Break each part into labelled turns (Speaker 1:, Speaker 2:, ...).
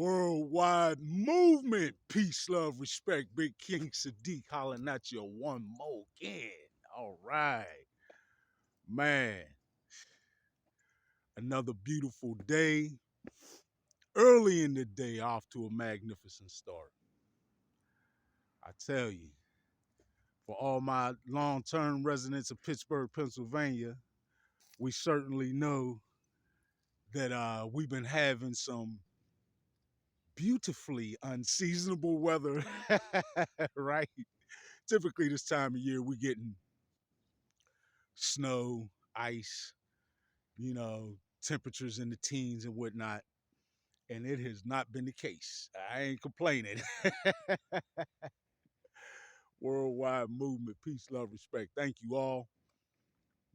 Speaker 1: Worldwide movement. Peace, love, respect. Big King Sadiq hollering at you one more again. All right. Man, another beautiful day. Early in the day, off to a magnificent start. I tell you, for all my long term residents of Pittsburgh, Pennsylvania, we certainly know that we've been having some beautifully unseasonable weather, right? Typically, this time of year, we're getting snow, ice, temperatures in the teens and whatnot. And it has not been the case. I ain't complaining. Worldwide movement, peace, love, respect. Thank you all.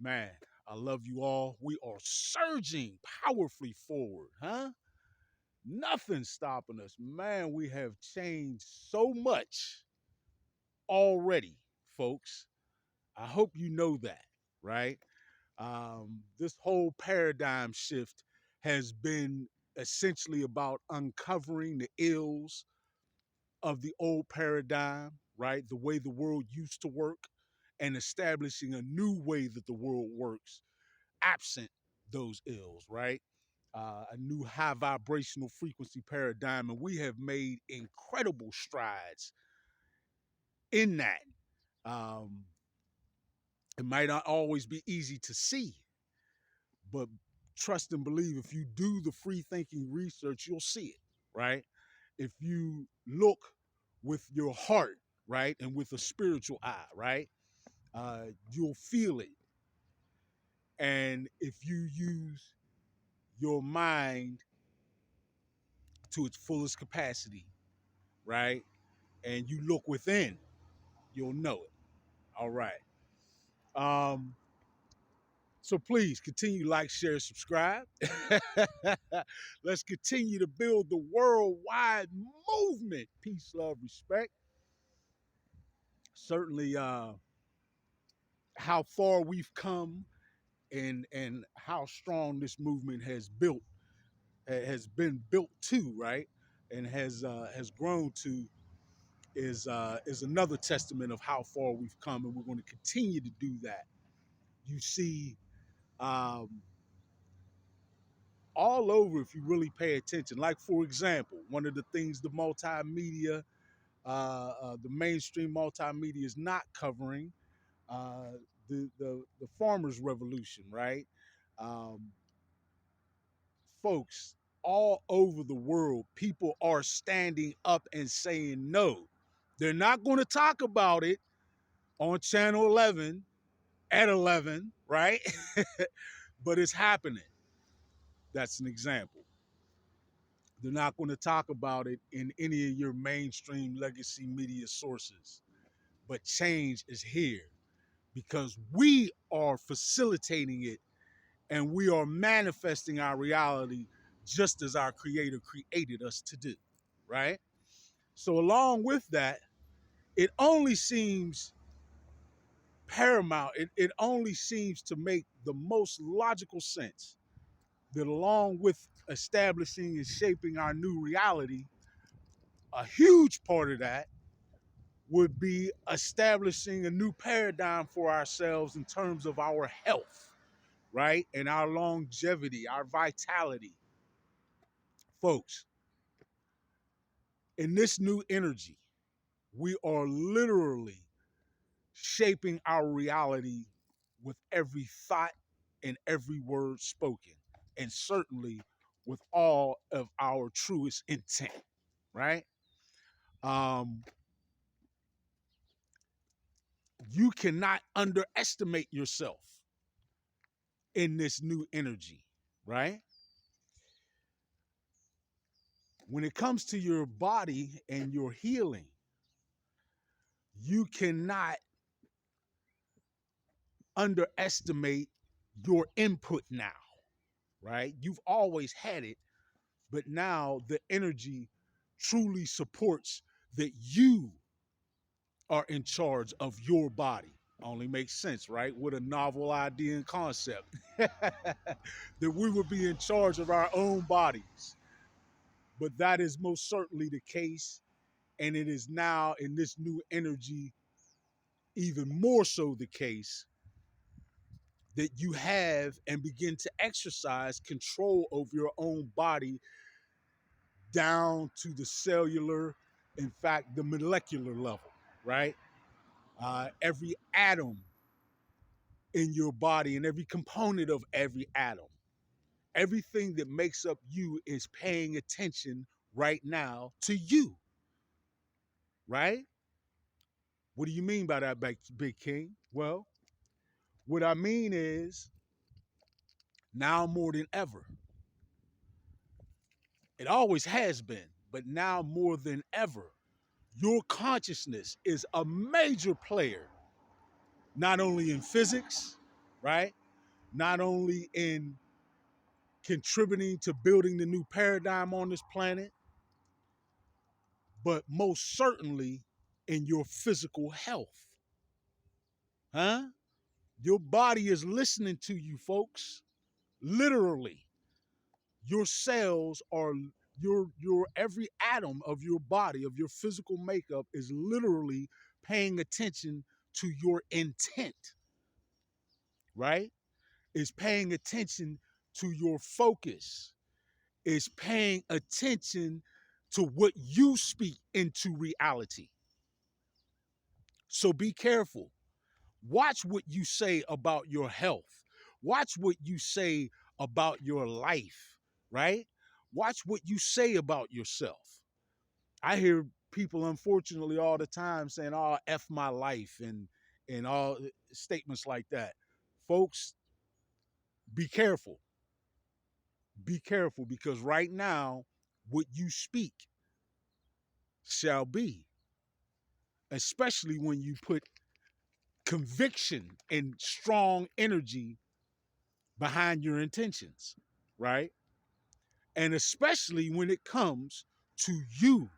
Speaker 1: Man, I love you all. We are surging powerfully forward, huh? Nothing stopping us. Man, we have changed so much already, folks. I hope you know that, right? This whole paradigm shift has been essentially about uncovering the ills of the old paradigm, right? The way the world used to work, and establishing a new way that the world works, absent those ills, right? A new high vibrational frequency paradigm. And we have made incredible strides in that. Um, it might not always be easy to see, but trust and believe, if you do the free thinking research, you'll see it, right? If you look with your heart, right, and with a spiritual eye, right, you'll feel it. And if you use your mind to its fullest capacity, right, and you look within, you'll know it. All right. Um, So please continue, like, share, subscribe. Let's continue to build the worldwide movement. Peace, love, respect. Certainly, how far we've come and how strong this movement has been built to, right, and has grown to is another testament of how far we've come, and we're going to continue to do that. You see. Um, all over if you really pay attention. Like, for example, one of the things the mainstream multimedia is not covering, uh, the farmers' revolution, right? Um, Folks, all over the world, people are standing up and saying no. They're not going to talk about it on Channel 11 at 11, right? But it's happening. That's an example. They're not going to talk about it in any of your mainstream legacy media sources. But change is here because we are facilitating it and we are manifesting our reality just as our creator created us to do, right? So along with that, it only seems paramount, it only seems to make the most logical sense that along with establishing and shaping our new reality, a huge part of that would be establishing a new paradigm for ourselves in terms of our health, right? And our longevity, our vitality. Folks, in this new energy, we are literally shaping our reality with every thought and every word spoken, and certainly with all of our truest intent, right? Um, you cannot underestimate yourself in this new energy, right? When it comes to your body and your healing, you cannot underestimate your input now, right? You've always had it, but now the energy truly supports that you are in charge of your body. Only makes sense, right? What a novel idea and concept. That we would be in charge of our own bodies. But that is most certainly the case. And it is now in this new energy, even more so the case that you have and begin to exercise control over your own body down to the cellular, in fact, the molecular level, right? Every atom in your body and every component of every atom, everything that makes up you is paying attention right now to you, right? What do you mean by that, Big King? Well, what I mean is now more than ever, it always has been, but now more than ever, your consciousness is a major player, not only in physics, right? Not only in contributing to building the new paradigm on this planet, but most certainly in your physical health. Huh? Your body is listening to you, folks. Literally. Your cells are your every atom of your body, of your physical makeup is literally paying attention to your intent, right? Is paying attention to your focus, is paying attention to what you speak into reality. So be careful. Watch what you say about your health. Watch what you say about your life, right? Watch what you say about yourself. I hear people, unfortunately, all the time saying, "Oh, F my life," and all statements like that. Folks, be careful. Be careful because right now, what you speak shall be, especially when you put conviction and strong energy behind your intentions, right? And especially when it comes to you,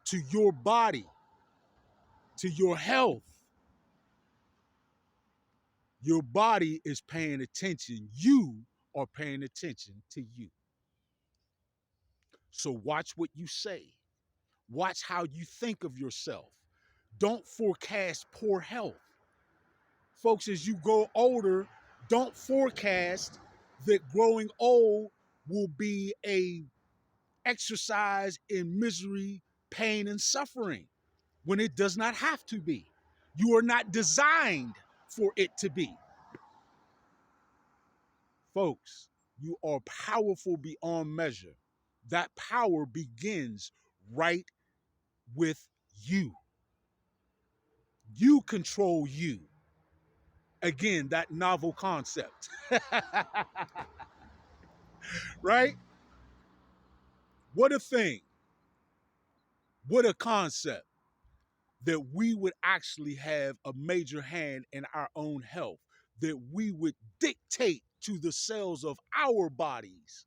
Speaker 1: to your body, to your health. Your body is paying attention. You are paying attention to you. So watch what you say. Watch how you think of yourself. Don't forecast poor health. Folks, as you grow older, don't forecast that growing old will be a exercise in misery, pain, and suffering when it does not have to be. You are not designed for it to be. Folks, you are powerful beyond measure. That power begins right with you. You control you. Again, that novel concept, right? What a thing. What a concept that we would actually have a major hand in our own health, that we would dictate to the cells of our bodies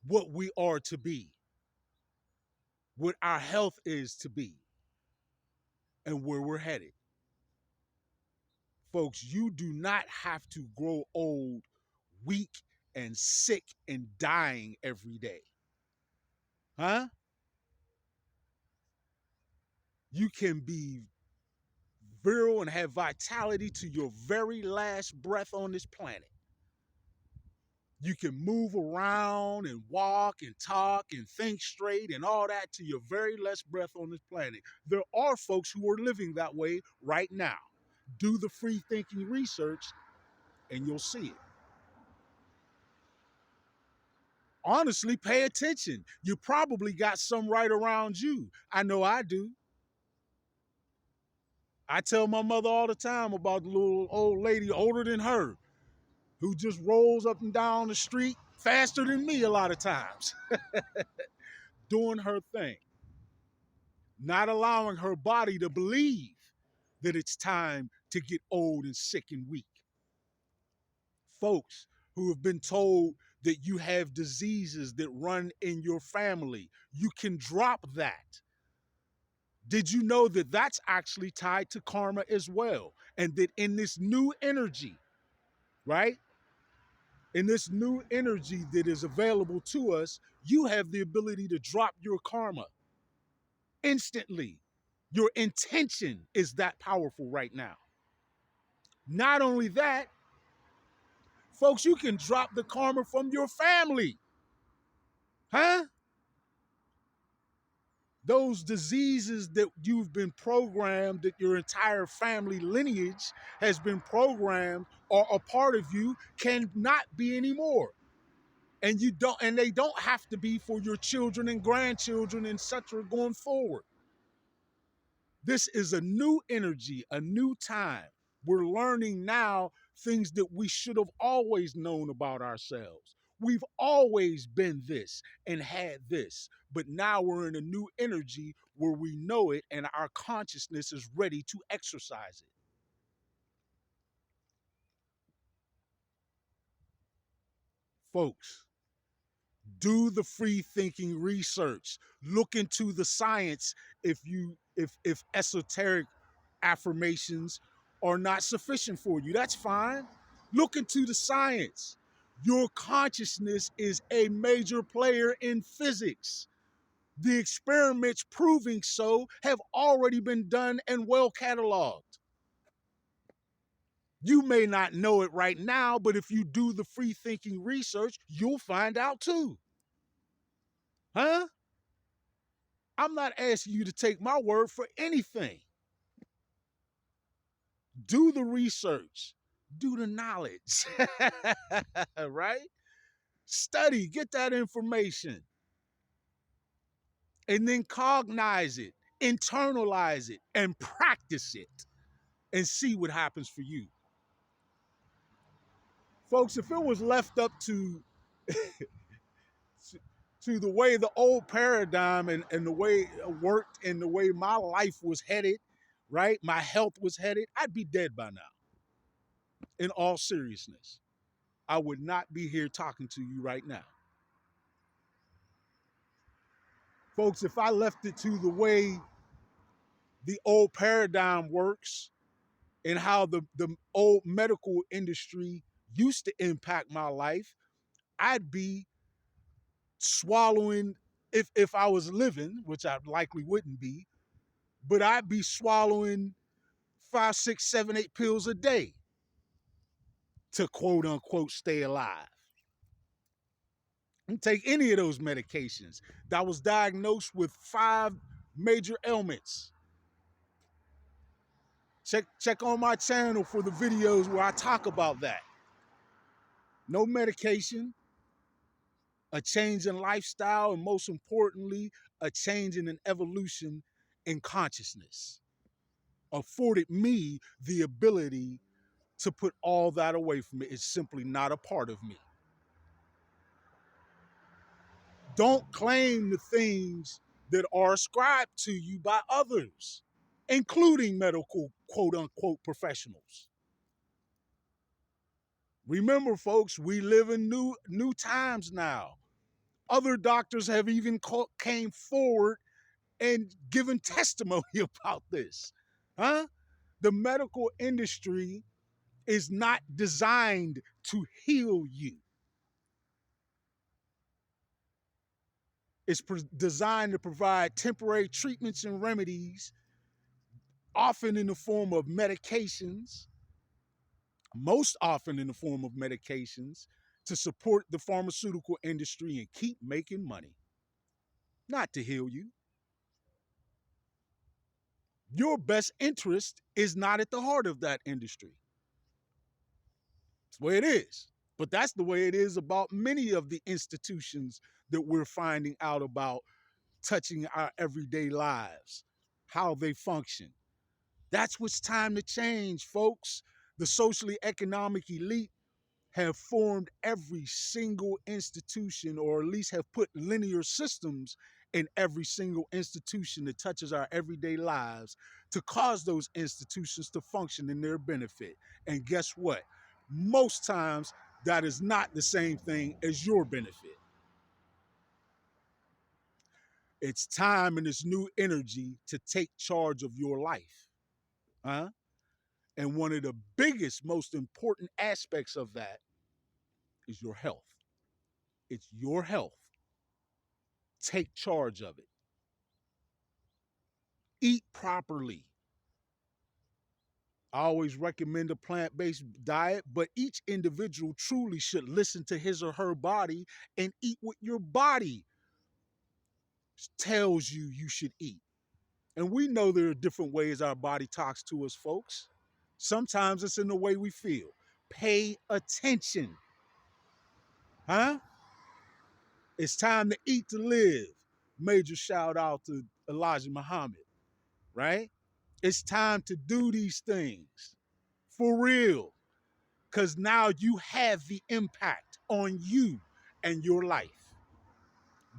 Speaker 1: what we are to be, what our health is to be, and where we're headed. Folks, you do not have to grow old, weak, and sick and dying every day. Huh? You can be virile and have vitality to your very last breath on this planet. You can move around and walk and talk and think straight and all that to your very last breath on this planet. There are folks who are living that way right now. Do the free thinking research and you'll see it. Honestly, pay attention. You probably got some right around you. I know I do. I tell my mother all the time about the little old lady older than her who just rolls up and down the street faster than me a lot of times, doing her thing, not allowing her body to believe that it's time to get old and sick and weak. Folks who have been told that you have diseases that run in your family, you can drop that. Did you know that that's actually tied to karma as well? And that in this new energy, right? In this new energy that is available to us, you have the ability to drop your karma instantly. Your intention is that powerful right now. Not only that, folks, you can drop the karma from your family. Huh? Those diseases that you've been programmed, that your entire family lineage has been programmed or a part of you, cannot be anymore. And you don't, and they don't have to be for your children and grandchildren, etc. going forward. This is a new energy, a new time. We're learning now things that we should have always known about ourselves. We've always been this and had this, but now we're in a new energy where we know it and our consciousness is ready to exercise it. Folks, do the free thinking research. Look into the science if esoteric affirmations are not sufficient for you. That's fine. Look into the science. Your consciousness is a major player in physics. The experiments proving so have already been done and well cataloged. You may not know it right now, but if you do the free thinking research, you'll find out too. Huh? I'm not asking you to take my word for anything. Do the research, do the knowledge, right? Study, get that information, and then cognize it, internalize it, and practice it, and see what happens for you. Folks, if it was left up to the way the old paradigm and the way it worked and the way my life was headed, right? My health was headed, I'd be dead by now. In all seriousness, I would not be here talking to you right now. Folks, if I left it to the way the old paradigm works and how the old medical industry used to impact my life, I'd be swallowing, if I was living, which I likely wouldn't be, but I'd be swallowing 5, 6, 7, 8 pills a day to quote unquote stay alive. And take any of those medications. That was diagnosed with 5 major ailments. Check on my channel for the videos where I talk about that. No medication, a change in lifestyle, and most importantly, a change in an evolution in consciousness afforded me the ability to put all that away from me. It's simply not a part of me. Don't claim the things that are ascribed to you by others, including medical quote unquote professionals. Remember, folks, we live in new times now. Other doctors have even came forward and given testimony about this. Huh? The medical industry is not designed to heal you. It's designed to provide temporary treatments and remedies, often in the form of medications, most often in the form of medications, to support the pharmaceutical industry and keep making money, not to heal you. Your best interest is not at the heart of that industry. It's the way it is. But that's the way it is about many of the institutions that we're finding out about touching our everyday lives, how they function. That's what's time to change, folks. The socially economic elite have formed every single institution, or at least have put linear systems in every single institution that touches our everyday lives to cause those institutions to function in their benefit. And guess what? Most times, that is not the same thing as your benefit. It's time in this new energy to take charge of your life. Huh? And one of the biggest, most important aspects of that is your health. It's your health. Take charge of it. Eat properly. I always recommend a plant based diet, but each individual truly should listen to his or her body and eat what your body tells you you should eat. And we know there are different ways our body talks to us, folks. Sometimes it's in the way we feel. Pay attention. Huh? It's time to eat to live. Major shout out to Elijah Muhammad, right? It's time to do these things for real. Because now you have the impact on you and your life.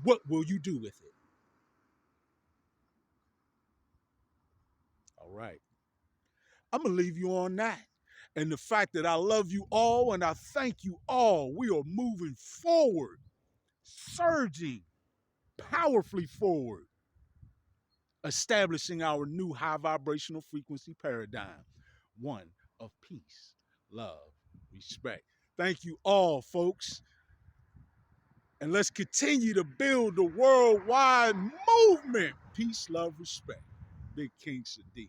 Speaker 1: What will you do with it? All right. I'm going to leave you on that. And the fact that I love you all and I thank you all. We are moving forward, surging powerfully forward, establishing our new high vibrational frequency paradigm, one of peace, love, respect. Thank you all, folks. And let's continue to build the worldwide movement. Peace, love, respect. Big King Sadiq.